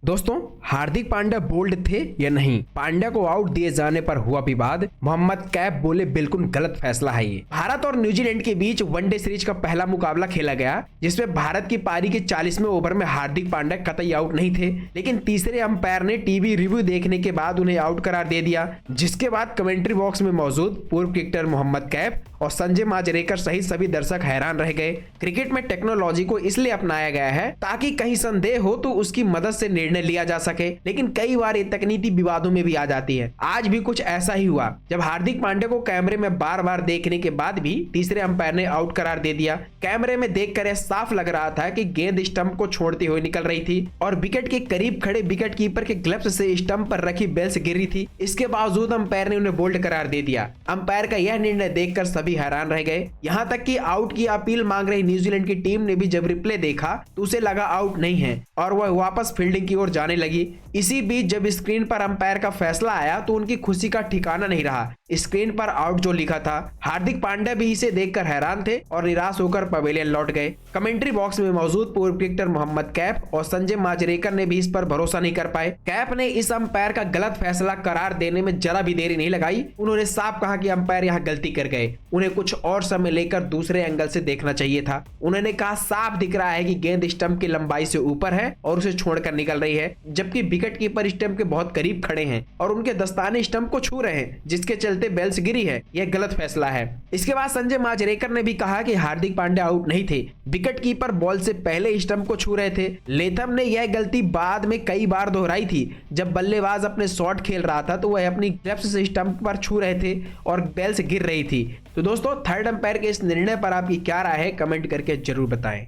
दोस्तों, हार्दिक पांड्या बोल्ड थे या नहीं? पांड्या को आउट दिए जाने पर हुआ विवाद। मोहम्मद कैफ बोले बिल्कुल गलत फैसला है ये। भारत और न्यूजीलैंड के बीच वनडे सीरीज का पहला मुकाबला खेला गया, जिसमें भारत की पारी के 40वें ओवर में हार्दिक पांड्या कतई आउट नहीं थे, लेकिन तीसरे अंपायर ने टीवी रिव्यू देखने के बाद उन्हें आउट करार दे दिया, जिसके बाद कमेंट्री बॉक्स में मौजूद पूर्व क्रिकेटर मोहम्मद कैफ और संजय मांजरेकर सहित सभी दर्शक हैरान रह गए। क्रिकेट में टेक्नोलॉजी को इसलिए अपनाया गया है ताकि कहीं संदेह हो तो उसकी मदद से निर्णय लिया जा सके, लेकिन कई बार ये तकनीकी विवादों में भी आ जाती है। आज भी कुछ ऐसा ही हुआ, जब हार्दिक पांड्या को कैमरे में बार बार देखने के बाद भी तीसरे अंपायर ने आउट करार दे दिया। कैमरे में देखकर यह साफ लग रहा था कि गेंद स्टंप को छोड़ती हुई निकल रही थी और विकेट के करीब खड़े विकेट कीपर के ग्लव्स से स्टंप पर रखी बेल से गिर रही थी। इसके बावजूद अंपायर ने उन्हें बोल्ड करार दे दिया। अंपायर का यह निर्णय देखकर सभी हैरान रह गए। यहाँ तक कि आउट की अपील मांग रही न्यूजीलैंड की टीम ने भी जब रिप्ले देखा तो उसे लगा आउट नहीं है और वह वापस फील्डिंग की ओर जाने लगी। इसी बीच जब स्क्रीन पर अंपायर का फैसला आया तो उनकी खुशी का ठिकाना नहीं रहा। स्क्रीन पर आउट जो लिखा था, हार्दिक पांड्या भी इसे देखकर हैरान थे और निराश होकर पवेलियन लौट गए। कमेंट्री बॉक्स में मौजूद पूर्व क्रिकेटर मोहम्मद कैफ और संजय मांजरेकर ने भी इस पर भरोसा नहीं कर पाए। कैफ ने इस अंपायर का गलत फैसला करार देने में जरा भी देरी नहीं लगाई। उन्होंने साफ कहा कि अंपायर यहाँ गलती कर गए, उन्हें कुछ और समय लेकर दूसरे एंगल से देखना चाहिए था। उन्होंने कहा, साफ दिख रहा है कि गेंद स्टंप की लंबाई से ऊपर है और उसे छोड़कर निकल रही है, जबकि विकेट कीपर स्टंप के बहुत करीब खड़े हैं और उनके दस्ताने स्टंप को छू रहे हैं, जिसके चलते बेल्स गिरी है। यह गलत फैसला है। इसके बाद संजय मांजरेकर ने भी कहा कि हार्दिक पांड्या आउट नहीं थे, विकेट कीपर बॉल से पहले स्टंप को छू रहे थे। लेथम ने यह गलती बाद में कई बार दोहराई थी। जब बल्लेबाज अपने शॉट खेल रहा था तो वह अपनी ग्लव्स से स्टंप पर छू रहे थे और बेल्स गिर रही थी। तो दोस्तों, थर्ड अंपायर के इस निर्णय पर आपकी क्या राय है, कमेंट करके जरूर बताएं।